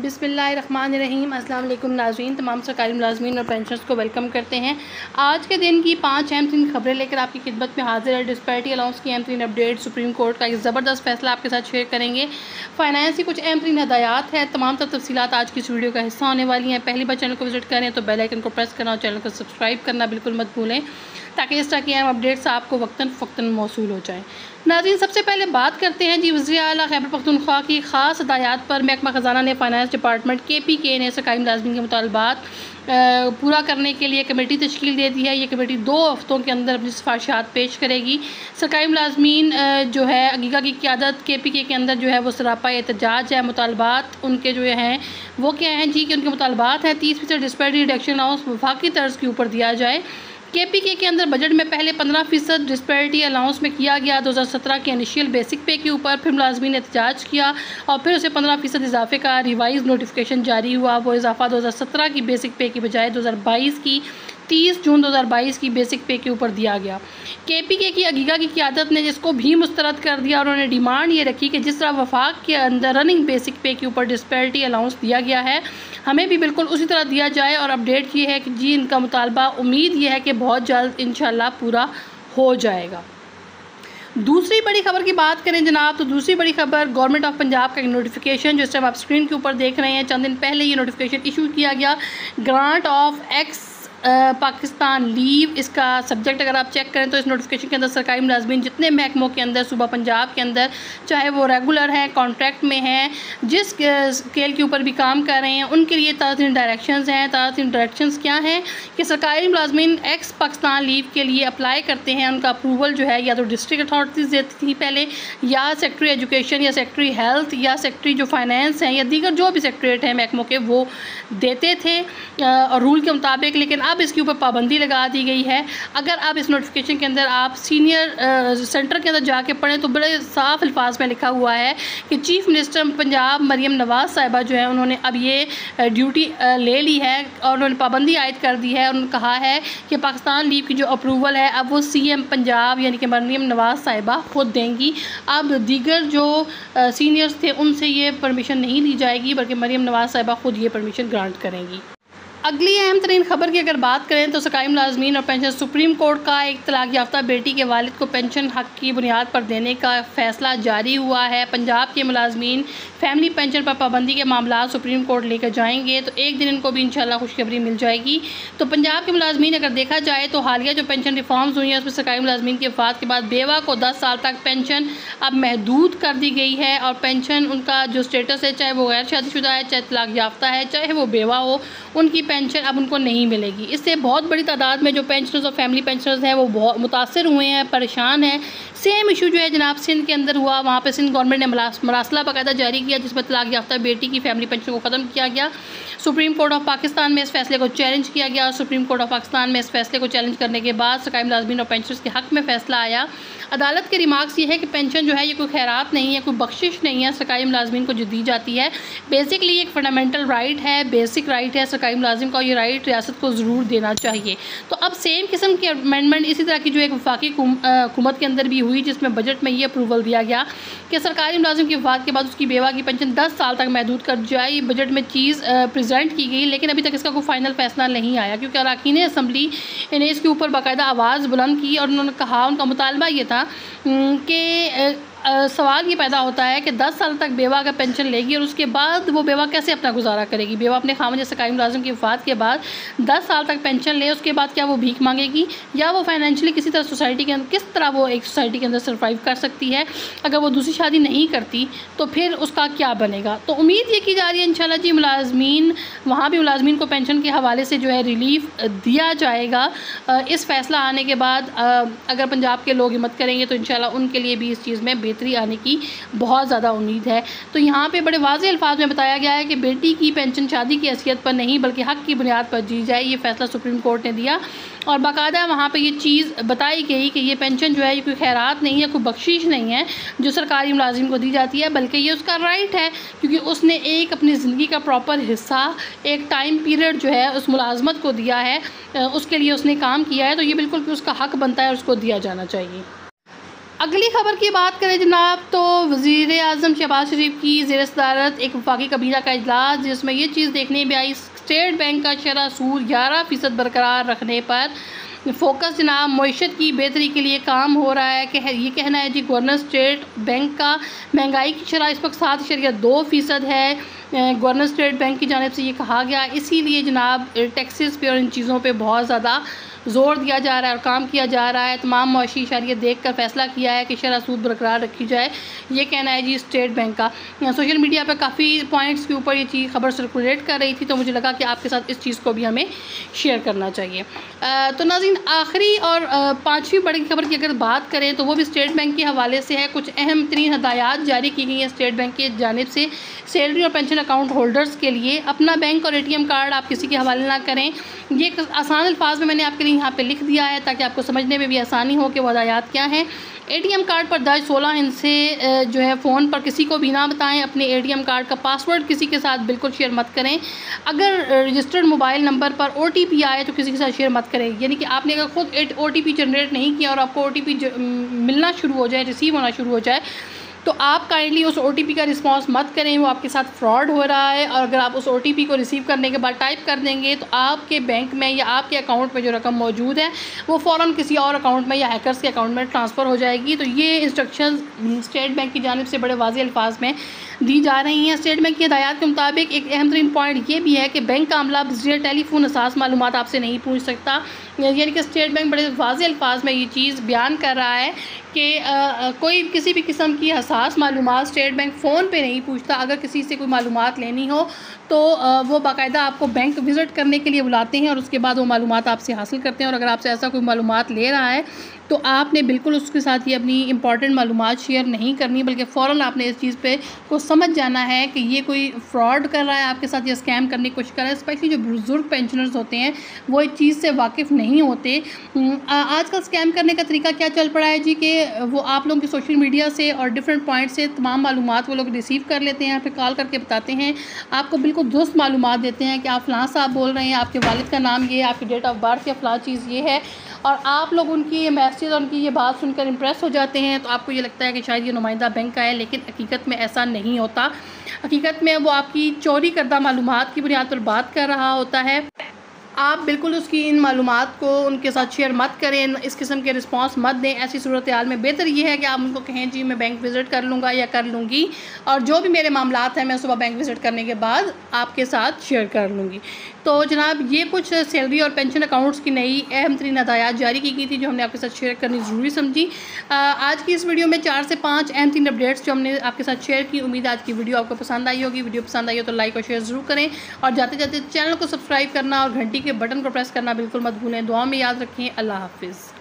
बिस्मिल्लाहिर्रहमानिर्रहीम। अस्सलाम वालेकुम नाज़रीन, तमाम सरकारी मुलाज़मीन और पेंशनर्स को वेलकम करते हैं। आज के दिन की 5 अहम तरीन खबरें लेकर आपकी खिदमत में हाजिर है। डिस्पैरिटी अलाउंस की अहम तरीन अपडेट, सुप्रीम कोर्ट का एक ज़बरदस्त फैसला आपके साथ शेयर करेंगे। फाइनेंस की कुछ अहम तरीन हदायत है। तमाम तफसीलात आज की इस वीडियो का हिस्सा होने वाली हैं। पहली बार चैनल को विजिट करें तो बेल आइकन को प्रेस करना और चैनल को सब्सक्राइब करना बिल्कुल मत भूलें, ताकि इस तरह की अहम अपडेट्स आपको वक्तन फ़क्तन मौसूल हो जाएँ। नाज़रीन, सबसे पहले बात करते हैं वज़ीर आला खैबर पख्तूनख्वा की ख़ास हदायत पर महकमा ख़जाना ने फाइनेंस डिपार्टमेंट KPK ने सरकारी मुलाज़मीन के मुतालबात पूरा करने के लिए कमेटी तश्कील दे दी है। ये कमेटी 2 हफ़्तों के अंदर अपनी सिफारिशात पेश करेगी। सरकारी मुलाज़मीन जो है अगीगा की क़यादत KPK के अंदर जो है वो सरापा एहतजाज है। मुतालबात उनके जो हैं वो क्या हैं जी, कि उनके मुतालबात हैं 30% डिस्पैरिटी रिडक्शन अलाउंस वफाकी तर्ज के ऊपर दिया जाए। KPK के अंदर बजट में पहले 15% डिस्पैरिटी अलाउंस में किया गया 2017 के इनिशियल बेसिक पे के ऊपर, फिर मुलाज़मीन ने एहतजाज किया और फिर उसे 15% इजाफे का रिवाइज नोटिफिकेशन जारी हुआ। वो इजाफा 2017 की बेसिक पे की बजाय 2022 की 30 जून 2022 की बेसिक पे के ऊपर दिया गया। KPK की अगीगा की क़यादत ने जिसको भी मुस्तरद कर दिया और उन्होंने डिमांड ये रखी कि जिस तरह वफाक के अंदर रनिंग बेसिक पे के ऊपर डिस्पैरिटी अलाउंस दिया गया है, हमें भी बिल्कुल उसी तरह दिया जाए। और अपडेट ये है कि जी इनका मुतालबा उम्मीद ये है कि बहुत जल्द इंशाल्लाह पूरा हो जाएगा। दूसरी बड़ी खबर की बात करें जनाब, तो दूसरी बड़ी खबर गवर्नमेंट ऑफ पंजाब का एक नोटिफिकेशन, जो इस टाइम आप स्क्रीन के ऊपर देख रहे हैं, चंद दिन पहले ये नोटिफिकेशन इशू किया गया। Grant of x Pakistan leave, इसका सब्जेक्ट अगर आप चेक करें तो इस नोटिफिकेशन के अंदर सरकारी मुलाज़मीन जितने महकमों के अंदर सूबा पंजाब के अंदर, चाहे वो रेगुलर हैं, कॉन्ट्रैक्ट में हैं, जिस स्केल के ऊपर भी काम कर रहे हैं, उनके लिए ताज़ा डायरेक्शंस हैं। ताज़ा डायरेक्शंस क्या हैं कि सरकारी मुलाज़मीन एक्स पाकिस्तान लीव के लिए अप्लाई करते हैं, उनका अप्रूवल जो है या तो डिस्ट्रिक्ट अथॉरिटीज़ देती थी पहले, या सेक्रेटरी एजुकेशन या सेक्रेटरी हेल्थ या सेक्रेटरी जो फाइनेंस हैं या दीगर जो भी सेक्रेटरीट हैं महकमों के, वो देते थे और रूल के मुताबिक। लेकिन अब इसके ऊपर पाबंदी लगा दी गई है। अगर आप इस नोटिफिकेशन के अंदर आप सीनियर सेंटर के अंदर जाके पढ़ें तो बड़े साफ अल्फाज में लिखा हुआ है कि चीफ़ मिनिस्टर पंजाब मरियम नवाज़ साहिबा जो है उन्होंने अब ये ड्यूटी ले ली है और उन्होंने पाबंदी आयद कर दी है। उन्होंने कहा है कि पाकिस्तान लीव की जो अप्रूवल है अब वो CM पंजाब यानी कि मरियम नवाज़ साहिबा खुद देंगी। अब दीगर जो सीनियर्स थे उनसे ये परमिशन नहीं ली जाएगी, बल्कि मरियम नवाज़ साहिबा खुद ये परमिशन ग्रांट करेंगी। अगली अहम तरीन खबर की अगर बात करें तो सरकारी मुलाज़मीन और पेंशन, सुप्रीम कोर्ट का एक तलाक याफ्ता बेटी के वालिद को पेंशन हक़ की बुनियाद पर देने का फ़ैसला जारी हुआ है। पंजाब के मुलाज़मीन फैमिली पेंशन पर पाबंदी के मामला सुप्रीम कोर्ट लेकर जाएंगे तो एक दिन इनको भी इंशाल्लाह खुशखबरी मिल जाएगी। तो पंजाब के मुलाज़मीन अगर देखा जाए तो हालिया जो पेंशन रिफॉर्म्स हुई हैं उसमें सरकारी मुलाज़मीन की वफ़ात के बाद बेवा को 10 साल तक पेंशन अब महदूद कर दी गई है। और पेंशन उनका जो स्टेटस है, चाहे वो गैर शादीशुदा है, चाहे तलाक याफ्ता है, चाहे वो बेवा हो, उनकी पेंशन अब उनको नहीं मिलेगी। इससे बहुत बड़ी तादाद में जो पेंशनर्स और फैमिली पेंशनर्स हैं वो बहुत मुतासर हुए हैं, परेशान हैं। सेम इशू जो है जनाब सिंध के अंदर हुआ, वहाँ पे सिंध गवर्नमेंट ने मरासला बाकायदा जारी किया जिसमें तलाक याफ्ता बेटी की फैमिली पेंशन को ख़त्म किया गया। सुप्रीम कोर्ट ऑफ पाकिस्तान में इस फैसले को चैलेंज किया गया और सुप्रीम कोर्ट ऑफ पाकिस्तान में इस फैसले को चैलेंज करने के बाद सरकारी मुलाज़मीन और पेंशनर्स के हक़ में फ़ैसला आया। अदालत के रिमार्क्स ये है कि पेंशन जो है ये कोई खैरात नहीं है, कोई बख्शिश नहीं है, सरकारी मुलाज़मीन को जो दी जाती है बेसिकली एक फ़ंडामेंटल राइट है, बेसिक राइट है सरकारी मुलाजिम का। ये राइट रियासत को ज़रूर देना चाहिए। तो अब सेम किस्म की अमेंडमेंट इसी तरह की जो एक वफाकी हुकूमत के अंदर भी हुई, जिसमें बजट में ये अप्रूवल दिया गया कि सरकारी मुलाजिम की वफ़ात के बाद उसकी बेवा की पेंशन 10 साल तक महदूद कर जाए। ये बजट में चीज़ प्रेजेंट की गई, लेकिन अभी तक इसका कोई फाइनल फैसला नहीं आया, क्योंकि अरकान असम्बली ने इसके ऊपर बाकायदा आवाज़ बुलंद की और उन्होंने कहा, उनका मुतालबा ये था कि सवाल ये पैदा होता है कि 10 साल तक बेवा का पेंशन लेगी और उसके बाद वो बेवा कैसे अपना गुजारा करेगी। बेवा अपने खामन या सरकारी मुलाजिम की वफ़ात के बाद 10 साल तक पेंशन ले, उसके बाद क्या वो भीख मांगेगी या वो फाइनेंशियली किसी तरह सोसाइटी के अंदर, किस तरह वो एक सोसाइटी के अंदर सर्वाइव कर सकती है। अगर वो दूसरी शादी नहीं करती तो फिर उसका क्या बनेगा। तो उम्मीद ये की जा रही है इंशाल्लाह जी मुलाज़मीन, वहाँ भी मुलाज़मीन को पेंशन के हवाले से जो है रिलीफ दिया जाएगा। इस फैसला आने के बाद अगर पंजाब के लोग हिम्मत करेंगे तो इंशाल्लाह उनके लिए भी इस चीज़ में बेहतरी आने की बहुत ज़्यादा उम्मीद है। तो यहाँ पे बड़े वाज़ेह अल्फाज में बताया गया है कि बेटी की पेंशन शादी की हैसियत पर नहीं बल्कि हक़ की बुनियाद पर दी जाए। ये फ़ैसला सुप्रीम कोर्ट ने दिया और बाकायदा वहाँ पे ये चीज़ बताई गई कि ये पेंशन जो है ये कोई खैरात नहीं है, कोई बख्शिश नहीं है जो सरकारी मुलाजिम को दी जाती है, बल्कि ये उसका राइट है, क्योंकि उसने एक अपनी ज़िंदगी का प्रॉपर हिस्सा एक टाइम पीरियड जो है उस मुलाजमत को दिया है, उसके लिए उसने काम किया है, तो ये बिल्कुल उसका हक़ बनता है और उसको दिया जाना चाहिए। अगली खबर की बात करें जनाब, तो वज़ीर आज़म शहबाज शरीफ की ज़ेर सदारत एक वफाकी कबीना का इजलास, जिसमें ये चीज़ देखने में आई, स्टेट बैंक का शरह सूद 11% बरकरार रखने पर फोकस जनाब मईशत की बेहतरी के लिए काम हो रहा है। कि ये कहना है जी गवर्नर स्टेट बैंक का महंगाई की शरह इस वक्त 7.2% है। गवर्नर स्टेट बैंक की जानिब से ये कहा गया, इसीलिए जनाब टैक्सेस पे और इन चीज़ों पे बहुत ज़्यादा ज़ोर दिया जा रहा है और काम किया जा रहा है। तमाम मुआशी इशारे देख कर फैसला किया है कि शरह सूद बरकरार रखी जाए। ये कहना है जी स्टेट बैंक का। सोशल मीडिया पर काफ़ी पॉइंट्स के ऊपर ये चीज़ खबर सर्कुलेट कर रही थी, तो मुझे लगा कि आपके साथ इस चीज़ को भी हमें शेयर करना चाहिए। तो नाज़रीन, आखिरी और पाँचवीं बड़ी खबर की अगर बात करें तो वो भी स्टेट बैंक के हवाले से है। कुछ अहम तरीन हदायत जारी की गई हैं स्टेट बैंक की जानिब से। सैलरी और पेंशन अकाउंट होल्डर्स के लिए अपना बैंक और ATM कार्ड आप किसी के हवाले ना करें। ये आसान अल्फाज में मैंने आपके लिए यहाँ पे लिख दिया है ताकि आपको समझने में भी आसानी हो कि वो हदायत क्या हैं। ATM कार्ड पर दर्ज 16 हिस्से जो है फ़ोन पर किसी को भी ना बताएं। अपने ATM कार्ड का पासवर्ड किसी के साथ बिल्कुल शेयर मत करें। अगर रजिस्टर्ड मोबाइल नंबर पर OTP आए तो किसी के साथ शेयर मत करें। यानी कि आपने अगर खुद OTP जनरेट नहीं किया और आपको OTP मिलना शुरू हो जाए, रिसीव होना शुरू हो जाए, तो आप काइंडली उस OTP का रिस्पॉन्स मत करें, वो आपके साथ फ्रॉड हो रहा है। और अगर आप उस OTP को रिसीव करने के बाद टाइप कर देंगे तो आपके बैंक में या आपके अकाउंट में जो रकम मौजूद है वो फ़ौरन किसी और अकाउंट में या हैकर्स के अकाउंट में ट्रांसफ़र हो जाएगी। तो ये इंस्ट्रक्शंस स्टेट बैंक की जानिब से बड़े वाज़ेह अल्फाज में दी जा रही हैं। स्टेट बैंक की हिदायत के मुताबिक एक अहम तरीन पॉइंट ये भी है कि बैंक का अमला बज़रिए टेलीफोन असास मालूमात आपसे नहीं पूछ सकता। यानी कि स्टेट बैंक बड़े वाज़ेह अल्फाज में ये चीज़ बयान कर रहा है कि कोई किसी भी किस्म की हसास मालूमात स्टेट बैंक फ़ोन पे नहीं पूछता। अगर किसी से कोई मालूमात लेनी हो तो वो बाकायदा आपको बैंक विज़िट करने के लिए बुलाते हैं और उसके बाद वो मालूमात आपसे हासिल करते हैं। और अगर आपसे ऐसा कोई मालूमात ले रहा है तो आपने बिल्कुल उसके साथ ये अपनी इंपॉर्टेंट मालूमात शेयर नहीं करनी, बल्कि फ़ौरन आपने इस चीज़ पे को समझ जाना है कि ये कोई फ्रॉड कर रहा है आपके साथ या स्कैम करने की कोशिश कर रहा है। स्पेशली जो बुजुर्ग पेंशनर्स होते हैं वो इस चीज़ से वाकिफ़ नहीं होते। आजकल स्कैम करने का तरीका क्या चल पड़ा है जी, कि वो आप लोगों की सोशल मीडिया से और डिफरेंट पॉइंट से तमाम मालूमात वो लोग रिसीव कर लेते हैं, यहाँ पे कॉल करके बताते हैं, आपको बिल्कुल दुरुस्त मालूमात देते हैं कि आप फ़लाँ साहब बोल रहे हैं, आपके वालिद का नाम ये है, आपकी डेट ऑफ बर्थ या फ़लाँ चीज़ ये है, और आप लोग उनकी ये मैसेज और उनकी ये बात सुनकर इम्प्रेस हो जाते हैं। तो आपको ये लगता है कि शायद ये नुमाइंदा बैंक का है, लेकिन हकीकत में ऐसा नहीं होता। हकीकत में वो आपकी चोरी करदा मालूमात की बुनियाद पर बात कर रहा होता है। आप बिल्कुल उसकी इन मालूमात को उनके साथ शेयर मत करें, इस किस्म के रिस्पांस मत दें। ऐसी सूरत हाल में बेहतर ये है कि आप उनको कहें जी मैं बैंक विज़िट कर लूँगा या कर लूँगी, और जो भी मेरे मामलात हैं मैं सुबह बैंक विज़िट करने के बाद आपके साथ शेयर कर लूँगी। तो जनाब, ये कुछ सैलरी और पेंशन अकाउंट्स की नई अहम तरीन हदायत जारी की गई थी जो हमने आपके साथ शेयर करनी ज़रूरी समझी। आज की इस वीडियो में 4 से 5 अहम तरीन अपडेट्स जो हमने आपके साथ शेयर की। उम्मीद है आज की वीडियो आपको पसंद आई होगी। वीडियो पसंद आई हो तो लाइक और शेयर ज़रूर करें, और जाते जाते चैनल को सब्सक्राइब करना और घंटी के बटन को प्रेस करना बिल्कुल मत भूलें। दुआ में याद रखें। अल्लाह हाफिज़।